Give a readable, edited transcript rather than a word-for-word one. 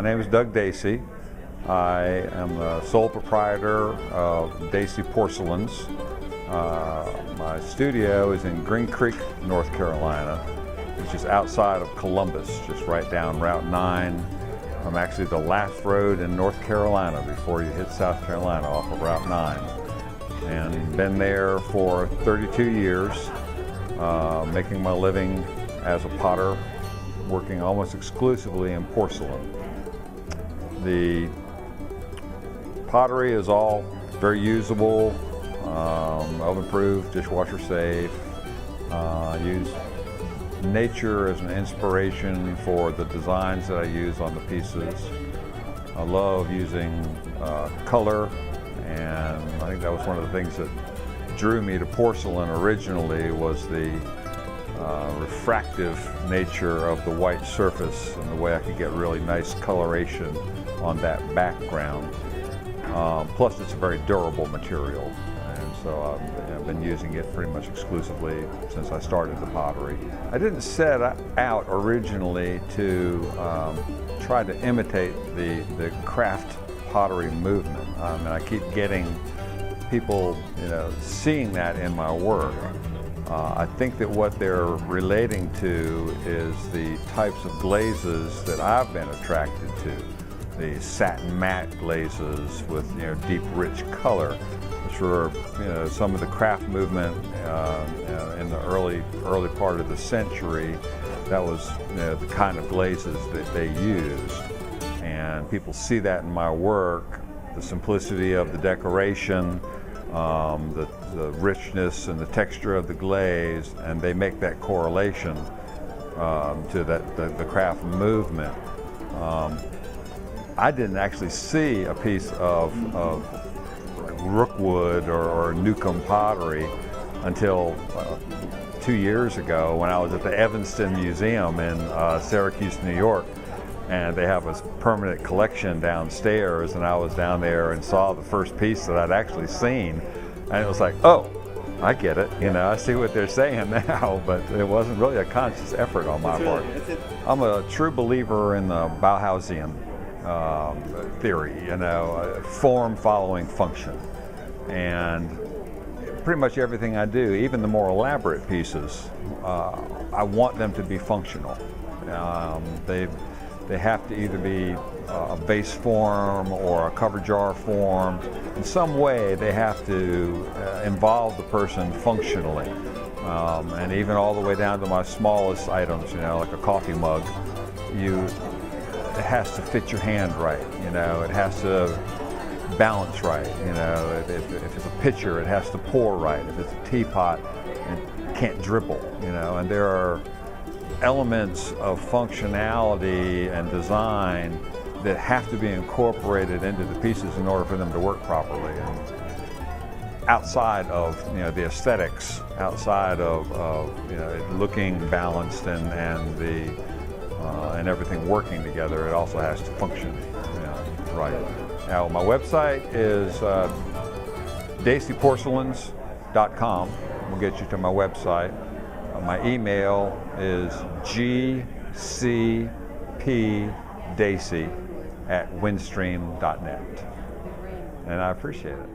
name is Doug Dacey. I am the sole proprietor of Dacey Porcelains. My studio is in Green Creek, North Carolina, which is outside of Columbus, just right down Route 9. I'm actually the last road in North Carolina before you hit South Carolina off of Route 9. And been there for 32 years, making my living as a potter, working almost exclusively in porcelain. The pottery is all very usable, oven-proof, dishwasher safe. Use nature as an inspiration for the designs that I use on the pieces. I love using color, and I think that was one of the things that drew me to porcelain originally, was the refractive nature of the white surface and the way I could get really nice coloration on that background. Plus it's a very durable material, and so I've been using it pretty much exclusively since I started the pottery. I didn't set out originally to try to imitate the craft pottery movement. And I keep getting people, seeing that in my work. I think that what they're relating to is the types of glazes that I've been attracted to. The satin matte glazes with deep, rich color, which were some of the craft movement in the early part of the century. That was the kind of glazes that they used, and people see that in my work. The simplicity of the decoration, the richness and the texture of the glaze, and they make that correlation to the craft movement. I didn't actually see a piece of rookwood or Newcomb pottery until 2 years ago, when I was at the Evanston Museum in Syracuse, New York. And they have a permanent collection downstairs, and I was down there and saw the first piece that I'd actually seen, and it was like, oh, I get it, I see what they're saying now, but it wasn't really a conscious effort on my part. I'm a true believer in the Bauhausian theory, form following function, and pretty much everything I do, even the more elaborate pieces, I want them to be functional. They have to either be a base form or a cover jar form. In some way, they have to involve the person functionally. And even all the way down to my smallest items, like a coffee mug, it has to fit your hand right. It has to balance right. If it's a pitcher, it has to pour right. If it's a teapot, it can't dribble. And there are elements of functionality and design that have to be incorporated into the pieces in order for them to work properly. And outside of the aesthetics, outside of looking balanced and everything working together, it also has to function right. Now my website is daceyporcelains.com. We'll get you to my website. My email is gcpdacey@windstream.net, and I appreciate it.